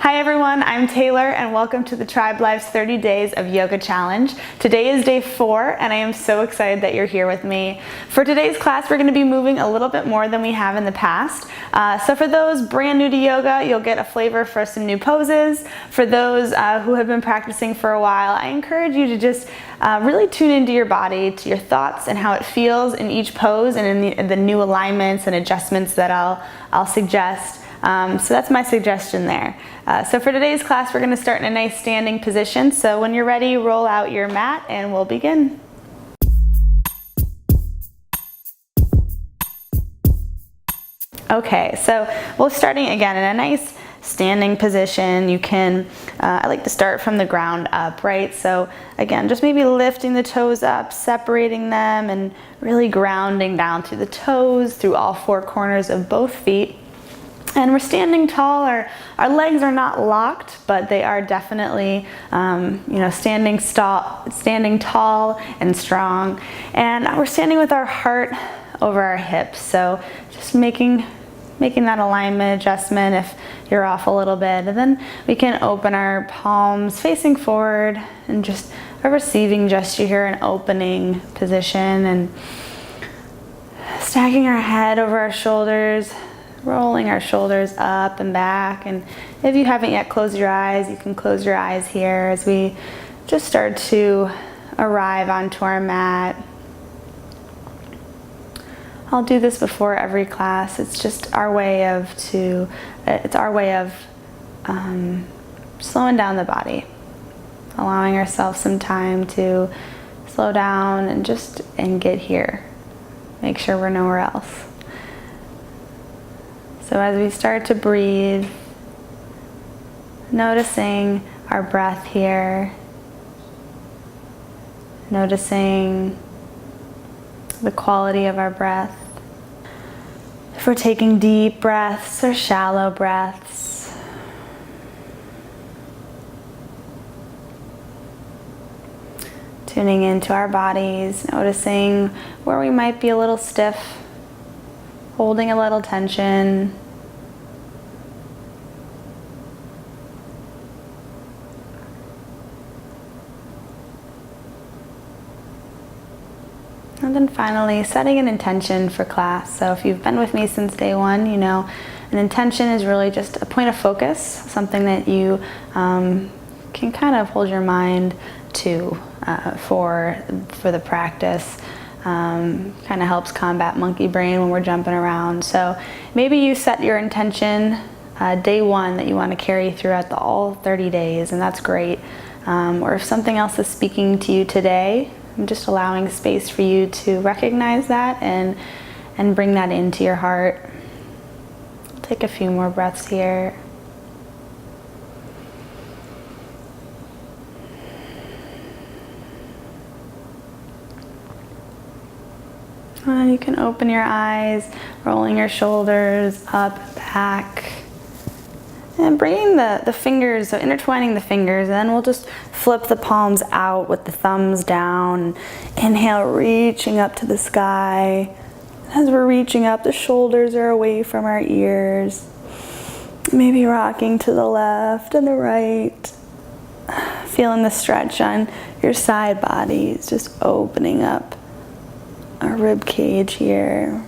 Hi everyone, I'm Taylor and welcome to the Tribe Life's 30 Days of Yoga Challenge. Today is day 4 and I am so excited that you're here with me. For today's class, we're going to be moving a little bit more than we have in the past. So for those brand new to yoga, you'll get a flavor for some new poses. For those who have been practicing for a while, I encourage you to just really tune into your body, to your thoughts and how it feels in each pose and in the new alignments and adjustments that I'll suggest. So that's my suggestion there. So for today's class, we're going to start in a nice standing position. So when you're ready, roll out your mat and we'll begin. Okay, so we're starting again in a nice standing position. You can, I like to start from the ground up, right? So again, just maybe lifting the toes up, separating them, and really grounding down through the toes, through all 4 corners of both feet. And we're standing tall. Our legs are not locked, but they are definitely, standing tall and strong. And we're standing with our heart over our hips. So just making that alignment adjustment if you're off a little bit. And then we can open our palms facing forward and just a receiving gesture here, an opening position, and stacking our head over our shoulders, rolling our shoulders up and back. And if you haven't yet closed your eyes, you can close your eyes here as we just start to arrive onto our mat. I'll do this before every class. It's just our way of slowing down the body, allowing ourselves some time to slow down and get here. Make sure we're nowhere else. So as we start to breathe, noticing our breath here, noticing the quality of our breath. If we're taking deep breaths or shallow breaths. Tuning into our bodies, noticing where we might be a little stiff, holding a little tension. And then finally, setting an intention for class. So if you've been with me since day 1, you know an intention is really just a point of focus, something that you can kind of hold your mind to for the practice. Kind of helps combat monkey brain when we're jumping around. So maybe you set your intention day 1 that you want to carry throughout all 30 days, and that's great. Or if something else is speaking to you today, I'm just allowing space for you to recognize that and bring that into your heart. Take a few more breaths here. And you can open your eyes, rolling your shoulders up, back. And bringing the fingers, so intertwining the fingers, and then we'll just flip the palms out with the thumbs down. Inhale, reaching up to the sky. As we're reaching up, the shoulders are away from our ears. Maybe rocking to the left and the right. Feeling the stretch on your side bodies, just opening up our rib cage here.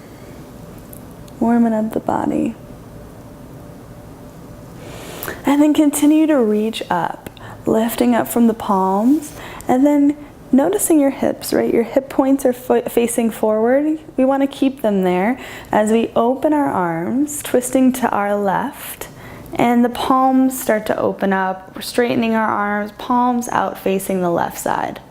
Warming up the body. And then continue to reach up, lifting up from the palms, and then noticing your hips, right? Your hip points are facing forward. We want to keep them there as we open our arms, twisting to our left, and the palms start to open up. We're straightening our arms, palms out facing the left side.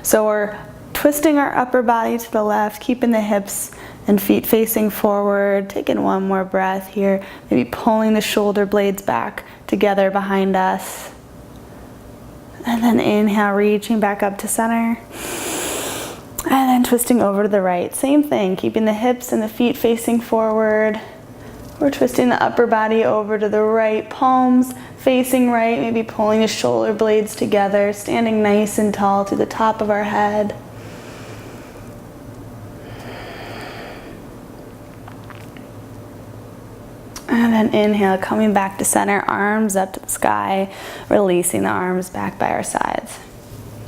So we're twisting our upper body to the left, keeping the hips and feet facing forward. Taking one more breath here. Maybe pulling the shoulder blades back together behind us. And then inhale, reaching back up to center. And then twisting over to the right. Same thing, keeping the hips and the feet facing forward. We're twisting the upper body over to the right, palms facing right, maybe pulling the shoulder blades together, standing nice and tall to the top of our head. And And inhale, coming back to center, arms up to the sky, releasing the arms back by our sides.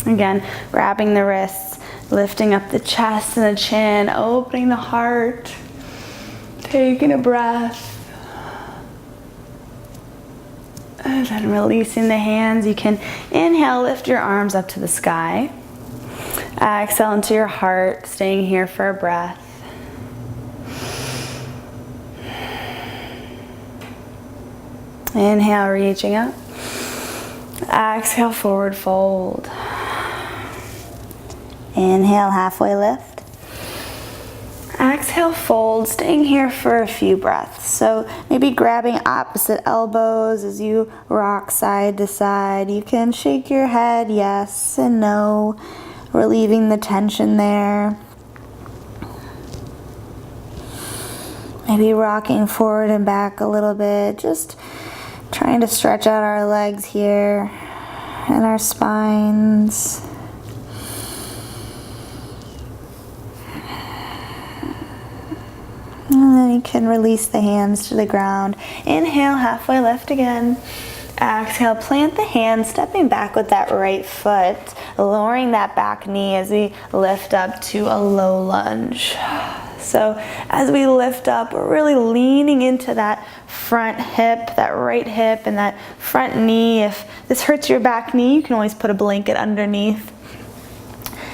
Again, grabbing the wrists, lifting up the chest and the chin, opening the heart, taking a breath. And then releasing the hands. You can inhale, lift your arms up to the sky. Exhale into your heart, staying here for a breath. Inhale, reaching up. Exhale, forward fold. Inhale, halfway lift. Exhale, fold, staying here for a few breaths. So maybe grabbing opposite elbows as you rock side to side. You can shake your head yes and no, relieving the tension there. Maybe rocking forward and back a little bit, just trying to stretch out our legs here and our spines. And then you can release the hands to the ground. Inhale, halfway lift again. Exhale, plant the hands, stepping back with that right foot, lowering that back knee as we lift up to a low lunge. So as we lift up, we're really leaning into that front hip, that right hip, and that front knee. If this hurts your back knee, you can always put a blanket underneath.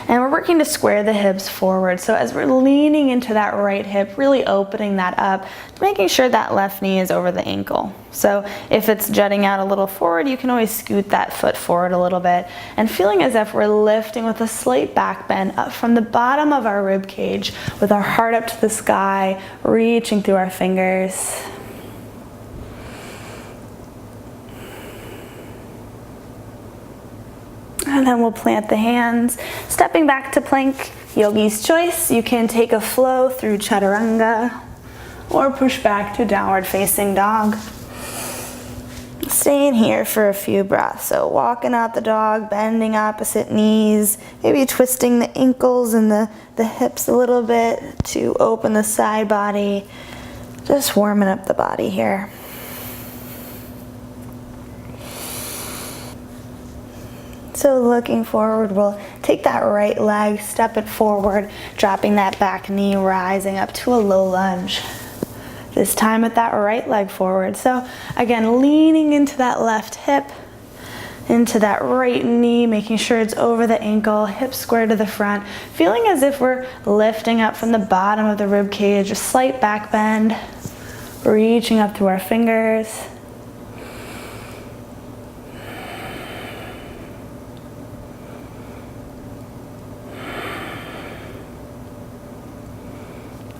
And we're working to square the hips forward. So as we're leaning into that right hip, really opening that up, making sure that left knee is over the ankle. So if it's jutting out a little forward, you can always scoot that foot forward a little bit. And feeling as if we're lifting with a slight back bend up from the bottom of our rib cage, with our heart up to the sky, reaching through our fingers. And then we'll plant the hands, stepping back to plank, yogi's choice. You can take a flow through chaturanga or push back to downward facing dog. Staying here for a few breaths. So walking out the dog, bending opposite knees, maybe twisting the ankles and the hips a little bit to open the side body. Just warming up the body here. So looking forward, we'll take that right leg, step it forward, dropping that back knee, rising up to a low lunge. This time with that right leg forward. So again, leaning into that left hip, into that right knee, making sure it's over the ankle, hips square to the front, feeling as if we're lifting up from the bottom of the rib cage, a slight back bend, reaching up through our fingers.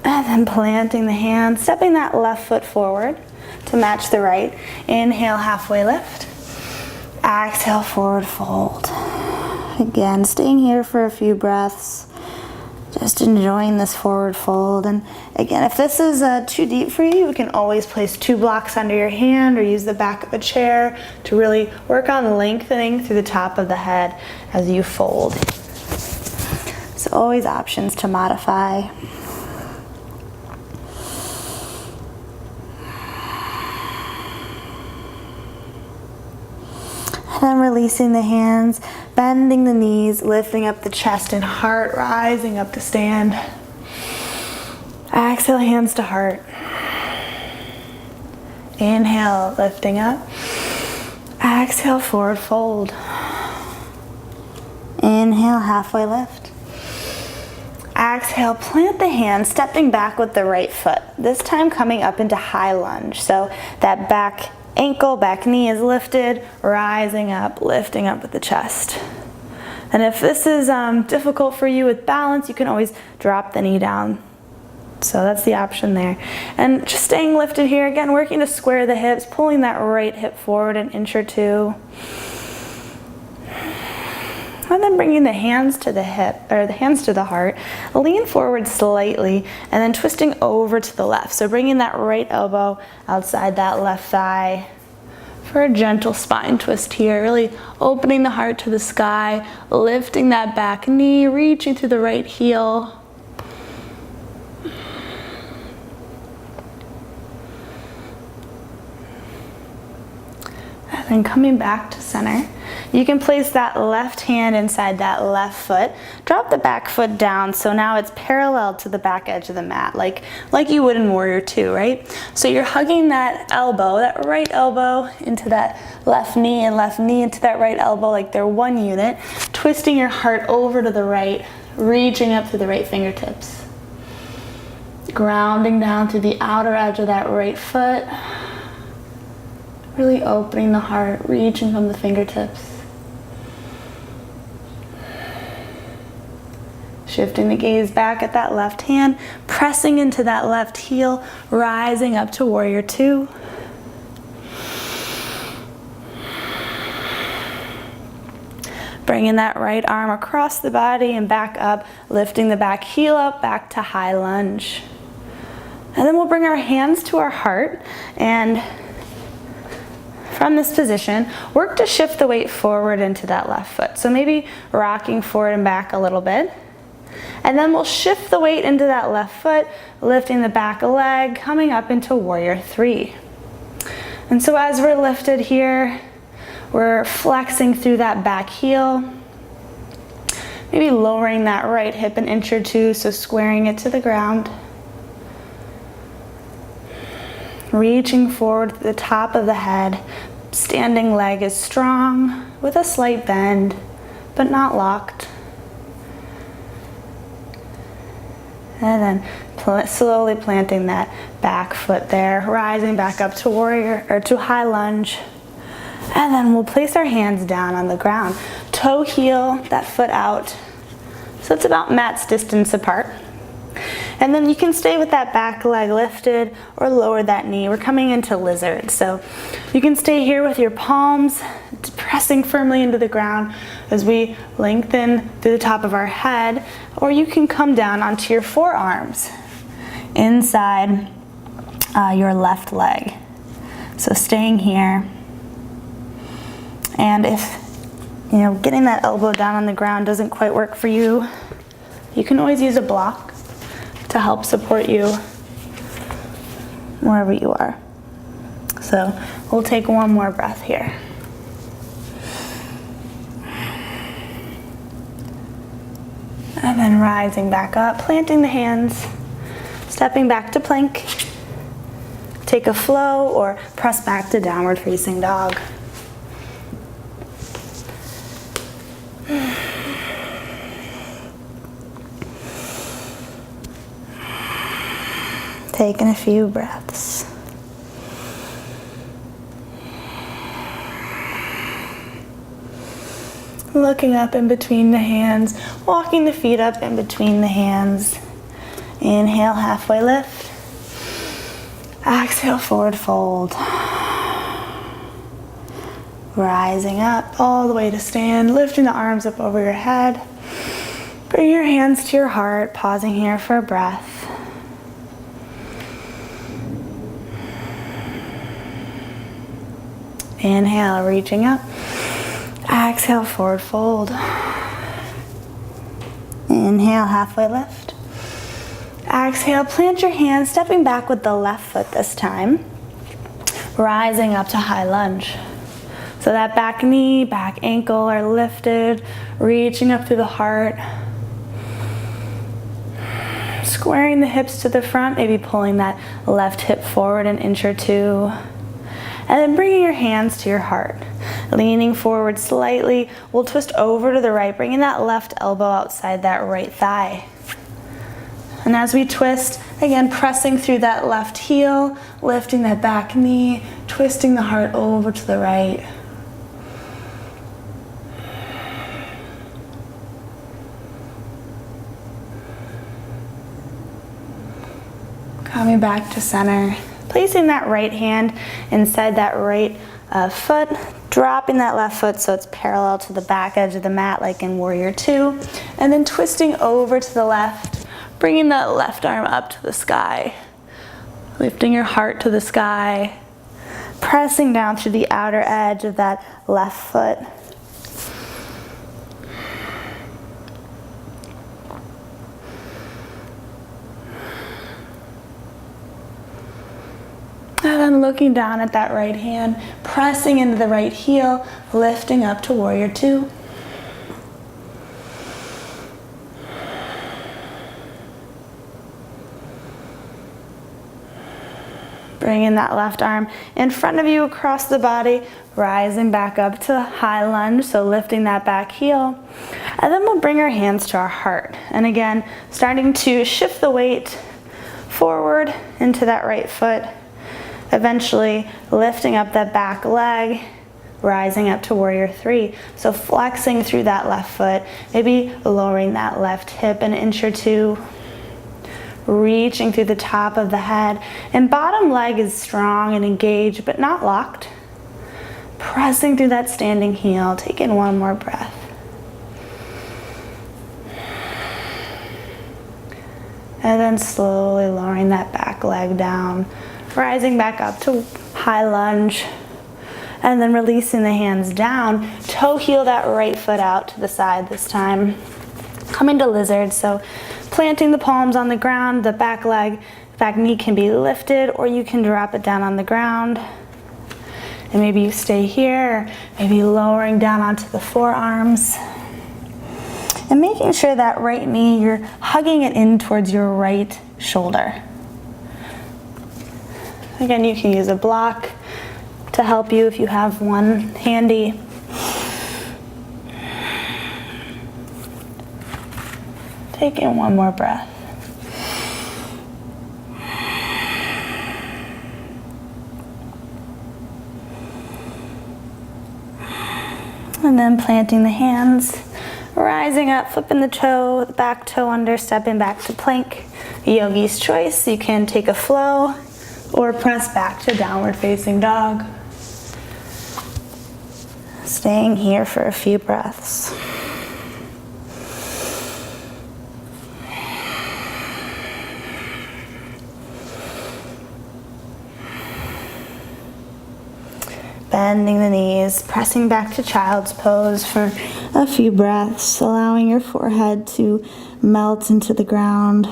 And then planting the hands, stepping that left foot forward to match the right. Inhale, halfway lift. Exhale, forward fold. Again, staying here for a few breaths. Just enjoying this forward fold. And again, if this is too deep for you, you can always place 2 blocks under your hand or use the back of a chair to really work on lengthening through the top of the head as you fold. So always options to modify. And then releasing the hands, bending the knees, lifting up the chest and heart, rising up to stand. Exhale, hands to heart. Inhale, lifting up. Exhale, forward fold. Inhale, halfway lift. Exhale, plant the hands, stepping back with the right foot. This time coming up into high lunge. So that back ankle, back knee is lifted, rising up, lifting up with the chest. And if this is difficult for you with balance, you can always drop the knee down. So that's the option there. And just staying lifted here, again, working to square the hips, pulling that right hip forward an inch or two. And then bringing the hands to the hip, or the hands to the heart. Lean forward slightly, and then twisting over to the left. So bringing that right elbow outside that left thigh for a gentle spine twist here. Really opening the heart to the sky, lifting that back knee, reaching to the right heel. And coming back to center, you can place that left hand inside that left foot. Drop the back foot down so now it's parallel to the back edge of the mat, like you would in Warrior Two, right? So you're hugging that elbow, that right elbow into that left knee and left knee into that right elbow like they're one unit, twisting your heart over to the right, reaching up through the right fingertips. Grounding down through the outer edge of that right foot. Really opening the heart, reaching from the fingertips. Shifting the gaze back at that left hand, pressing into that left heel, rising up to Warrior Two. Bringing that right arm across the body and back up, lifting the back heel up, back to high lunge. And then we'll bring our hands to our heart, and from this position, work to shift the weight forward into that left foot. So maybe rocking forward and back a little bit. And then we'll shift the weight into that left foot, lifting the back leg, coming up into Warrior Three. And so as we're lifted here, we're flexing through that back heel. Maybe lowering that right hip an inch or two, so squaring it to the ground. Reaching forward to the top of the head. Standing leg is strong with a slight bend, but not locked. And then slowly planting that back foot there, rising back up to Warrior or to high lunge. And then we'll place our hands down on the ground. Toe heel, that foot out. So it's about mat's distance apart. And then you can stay with that back leg lifted or lower that knee. We're coming into lizard. So you can stay here with your palms pressing firmly into the ground as we lengthen through the top of our head, or you can come down onto your forearms inside your left leg. So staying here. And if getting that elbow down on the ground doesn't quite work for you, you can always use a block to help support you wherever you are. So we'll take one more breath here. And then rising back up, planting the hands, stepping back to plank. Take a flow or press back to downward facing dog. Taking a few breaths. Looking up in between the hands, walking the feet up in between the hands. Inhale, halfway lift. Exhale, forward fold. Rising up all the way to stand, lifting the arms up over your head. Bring your hands to your heart, pausing here for a breath. Inhale, reaching up. Exhale, forward fold. Inhale, halfway lift. Exhale, plant your hands, stepping back with the left foot this time. Rising up to high lunge. So that back knee, back ankle are lifted, reaching up through the heart. Squaring the hips to the front, maybe pulling that left hip forward an inch or two. And then bringing your hands to your heart. Leaning forward slightly, we'll twist over to the right, bringing that left elbow outside that right thigh. And as we twist, again, pressing through that left heel, lifting that back knee, twisting the heart over to the right. Coming back to center. Placing that right hand inside that right foot, dropping that left foot so it's parallel to the back edge of the mat like in Warrior Two, and then twisting over to the left, bringing that left arm up to the sky, lifting your heart to the sky, pressing down through the outer edge of that left foot. And then looking down at that right hand, pressing into the right heel, lifting up to warrior two. Bringing that left arm in front of you across the body, rising back up to high lunge, so lifting that back heel. And then we'll bring our hands to our heart. And again, starting to shift the weight forward into that right foot, eventually lifting up that back leg, rising up to warrior three. So flexing through that left foot, maybe lowering that left hip an inch or two, reaching through the top of the head, and bottom leg is strong and engaged but not locked. Pressing through that standing heel, take in one more breath. And then slowly lowering that back leg down, rising back up to high lunge, and then releasing the hands down. Toe heel that right foot out to the side this time. Coming to lizard, so planting the palms on the ground, the back leg, back knee can be lifted, or you can drop it down on the ground. And maybe you stay here, maybe lowering down onto the forearms. And making sure that right knee, you're hugging it in towards your right shoulder. Again, you can use a block to help you if you have one handy. Take in one more breath. And then planting the hands, rising up, flipping the toe, the back toe under, stepping back to plank. Yogi's choice, you can take a flow or press back to downward facing dog. Staying here for a few breaths. Bending the knees, pressing back to child's pose for a few breaths, allowing your forehead to melt into the ground.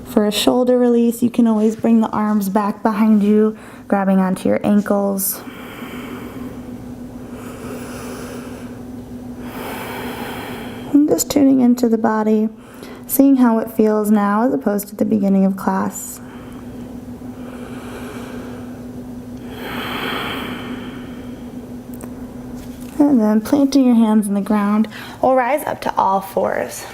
For a shoulder release, you can always bring the arms back behind you, grabbing onto your ankles. And just tuning into the body, seeing how it feels now as opposed to the beginning of class. And then planting your hands in the ground, we'll rise up to all fours.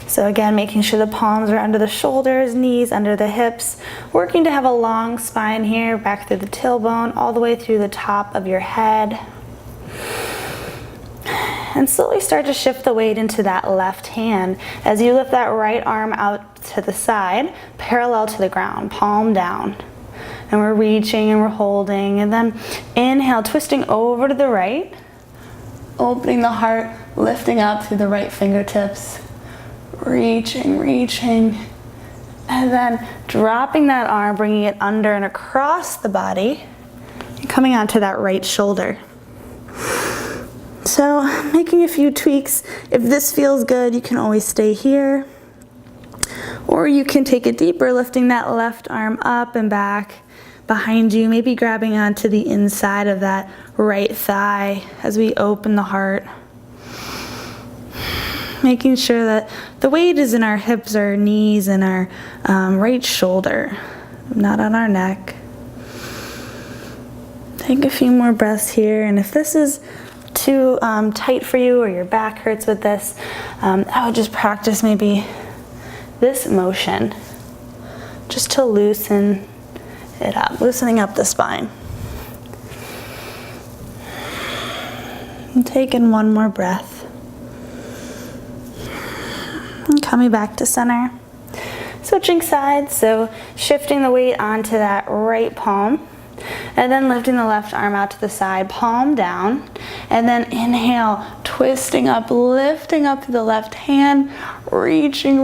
So again, making sure the palms are under the shoulders, knees under the hips, working to have a long spine here, back through the tailbone, all the way through the top of your head. And slowly start to shift the weight into that left hand as you lift that right arm out to the side, parallel to the ground, palm down. And we're reaching and we're holding, and then inhale, twisting over to the right, opening the heart, lifting up through the right fingertips, reaching, and then dropping that arm, bringing it under and across the body, and coming onto that right shoulder. So making a few tweaks. If this feels good, you can always stay here, or you can take it deeper, lifting that left arm up and back behind you, maybe grabbing onto the inside of that right thigh as we open the heart. Making sure that the weight is in our hips, our knees, and our right shoulder, not on our neck. Take a few more breaths here, and if this is too tight for you or your back hurts with this, I would just practice maybe this motion just to loosen it up, loosening up the spine. And taking one more breath. And coming back to center. Switching sides, so shifting the weight onto that right palm, and then lifting the left arm out to the side, palm down, and then inhale, twisting up, lifting up to the left hand, reaching,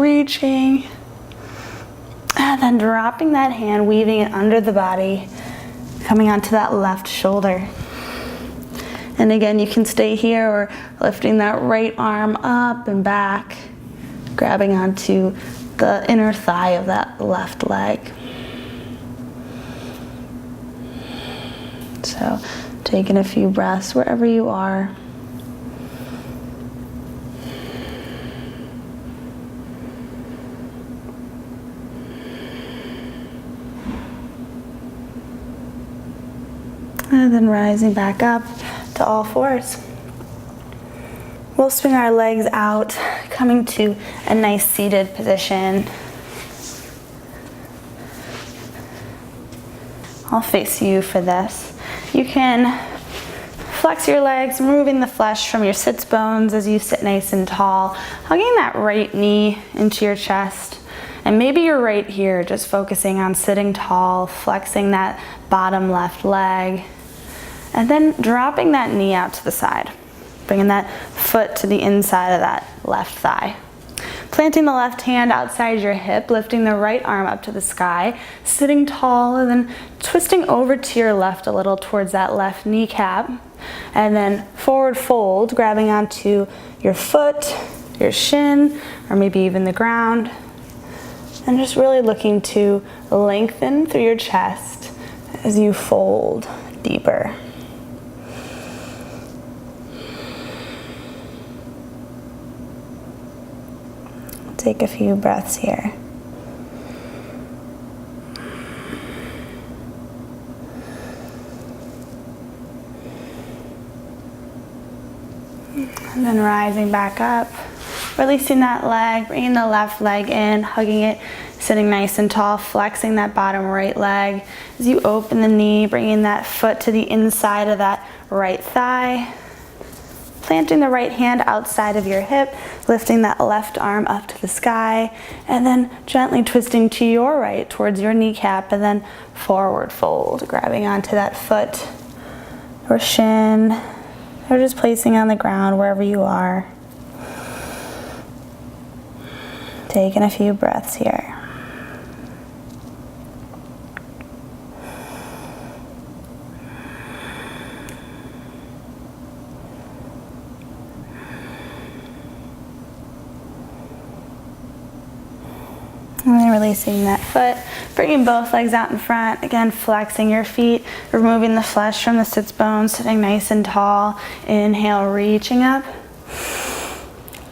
and then dropping that hand, weaving it under the body, coming onto that left shoulder. And again, you can stay here or lifting that right arm up and back, grabbing onto the inner thigh of that left leg. So taking a few breaths wherever you are. And then rising back up to all fours. We'll swing our legs out, coming to a nice seated position. I'll face you for this. You can flex your legs, removing the flesh from your sits bones as you sit nice and tall, hugging that right knee into your chest. And maybe you're right here, just focusing on sitting tall, flexing that bottom left leg, and then dropping that knee out to the side, bringing that foot to the inside of that left thigh. Planting the left hand outside your hip, lifting the right arm up to the sky, sitting tall, and then twisting over to your left a little towards that left kneecap, and then forward fold, grabbing onto your foot, your shin, or maybe even the ground, and just really looking to lengthen through your chest as you fold deeper. Take a few breaths here. And then rising back up, releasing that leg, bringing the left leg in, hugging it, sitting nice and tall, flexing that bottom right leg. As you open the knee, bringing that foot to the inside of that right thigh. Planting the right hand outside of your hip, lifting that left arm up to the sky, and then gently twisting to your right towards your kneecap, and then forward fold, grabbing onto that foot or shin, or just placing on the ground wherever you are. Taking a few breaths here. And then releasing that foot, bringing both legs out in front. Again, flexing your feet, removing the flesh from the sits bones, sitting nice and tall. Inhale, reaching up.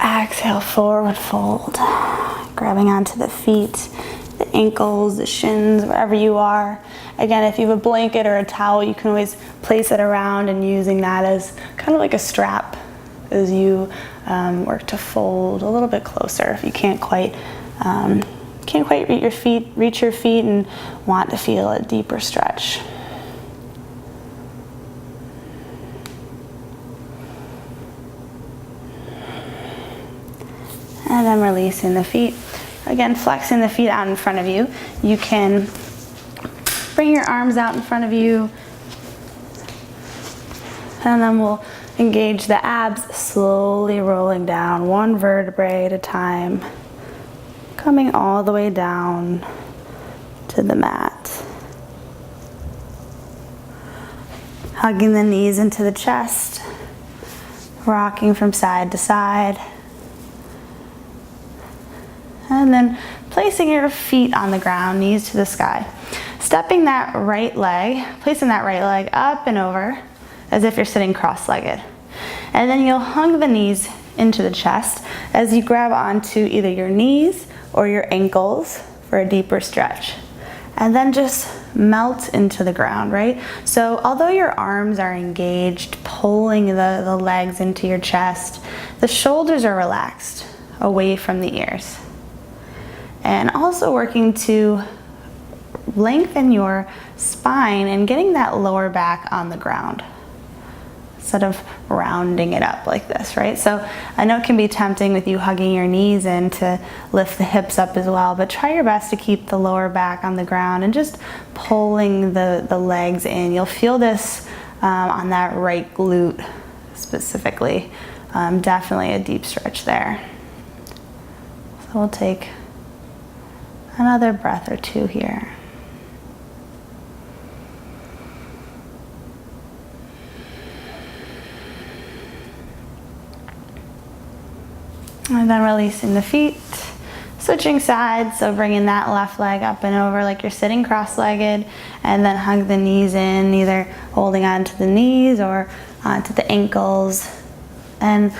Exhale, forward fold. Grabbing onto the feet, the ankles, the shins, wherever you are. Again, if you have a blanket or a towel, you can always place it around and using that as kind of like a strap as you work to fold a little bit closer if you can't quite reach your feet and want to feel a deeper stretch. And then releasing the feet. Again, flexing the feet out in front of you. You can bring your arms out in front of you. And then we'll engage the abs, slowly rolling down one vertebrae at a time, coming all the way down to the mat. Hugging the knees into the chest, rocking from side to side. And then placing your feet on the ground, knees to the sky. Stepping that right leg, placing that right leg up and over as if you're sitting cross-legged. And then you'll hug the knees into the chest as you grab onto either your knees or your ankles for a deeper stretch. And then just melt into the ground, right? So although your arms are engaged, pulling the legs into your chest, the shoulders are relaxed away from the ears. And also working to lengthen your spine and getting that lower back on the ground instead of rounding it up like this, right? So I know it can be tempting with you hugging your knees in to lift the hips up as well, but try your best to keep the lower back on the ground and just pulling the legs in. You'll feel this on that right glute specifically. Definitely a deep stretch there. So we'll take another breath or two here. And then releasing the feet, Switching sides, so bringing that left leg up and over like you're sitting cross-legged, and then hug the knees in, either holding onto the knees or onto the ankles. And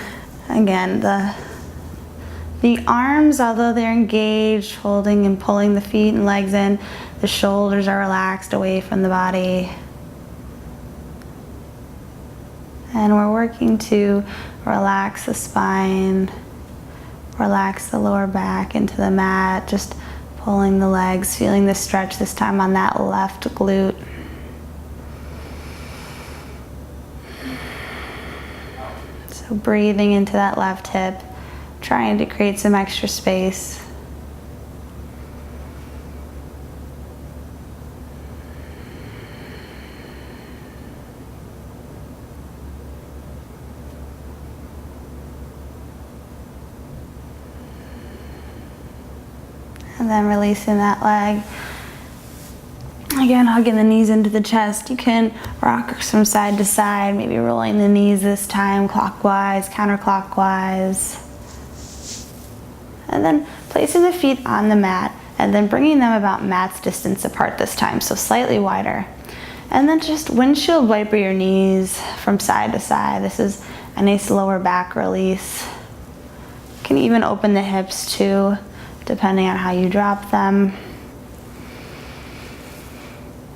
again, the arms, although they're engaged, holding and pulling the feet and legs in, the shoulders are relaxed away from the body. And we're working to relax the spine, relax the lower back into the mat, just pulling the legs, feeling the stretch this time on that left glute. So breathing into that left hip, trying to create some extra space. And then releasing that leg. Again, hugging the knees into the chest. You can rock from side to side, maybe rolling the knees this time clockwise, counterclockwise. And then placing the feet on the mat and then bringing them about mat's distance apart this time, so slightly wider. And then just windshield wiper your knees from side to side. This is a nice lower back release. You can even open the hips too, depending on how you drop them.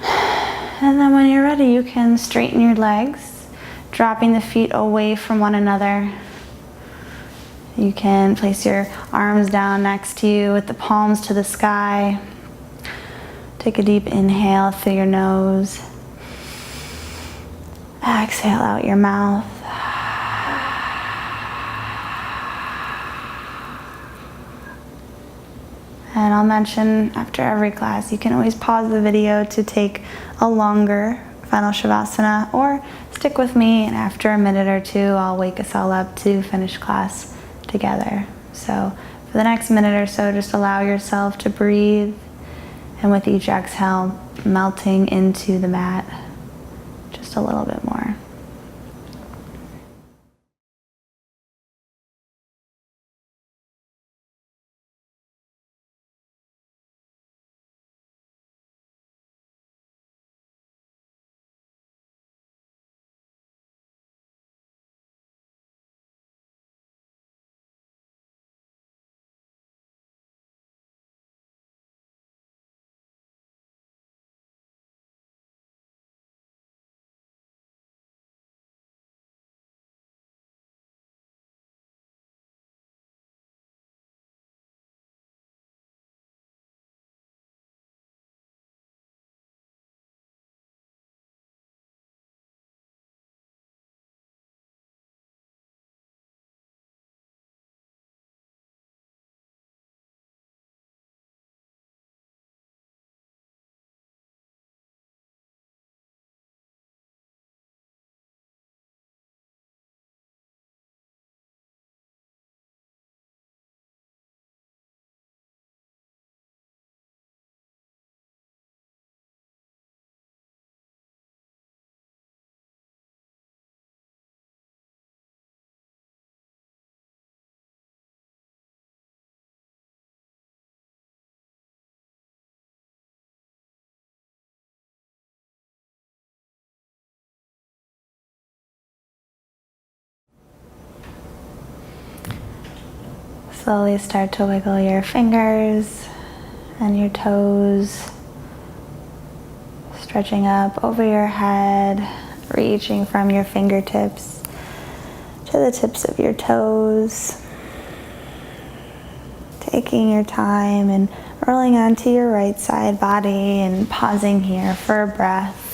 And then when you're ready, you can straighten your legs, dropping the feet away from one another. You can place your arms down next to you with the palms to the sky. Take a deep inhale through your nose. Exhale out your mouth. And I'll mention after every class, you can always pause the video to take a longer final Shavasana, or stick with me, and after a minute or two, I'll wake us all up to finish class together. So for the next minute or so, just allow yourself to breathe, and with each exhale, melting into the mat just a little bit more. Slowly start to wiggle your fingers and your toes, stretching up over your head, reaching from your fingertips to the tips of your toes. Taking your time and rolling onto your right side body and pausing here for a breath.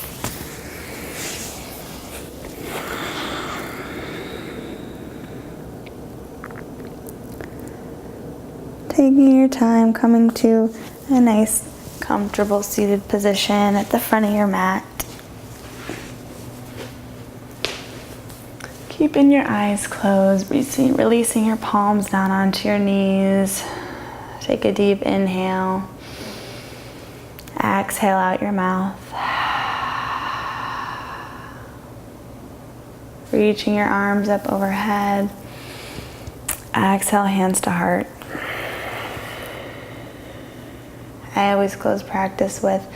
Taking your time, coming to a nice, comfortable seated position at the front of your mat. Keeping your eyes closed, releasing your palms down onto your knees. Take a deep inhale. Exhale out your mouth. Reaching your arms up overhead. Exhale, hands to heart. I always close practice with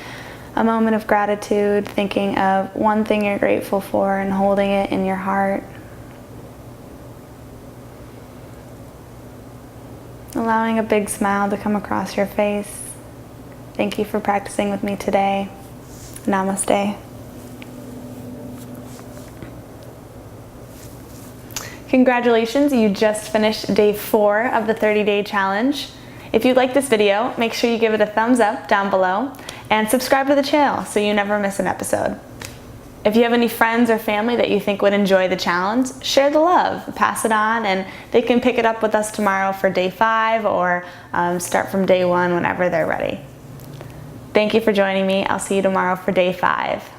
a moment of gratitude, thinking of one thing you're grateful for and holding it in your heart. Allowing a big smile to come across your face. Thank you for practicing with me today. Namaste. Congratulations, you just finished day 4 of the 30-day challenge. If you like this video, make sure you give it a thumbs up down below and subscribe to the channel so you never miss an episode. If you have any friends or family that you think would enjoy the challenge, share the love, pass it on, and they can pick it up with us tomorrow for day 5 or start from day 1 whenever they're ready. Thank you for joining me. I'll see you tomorrow for day 5.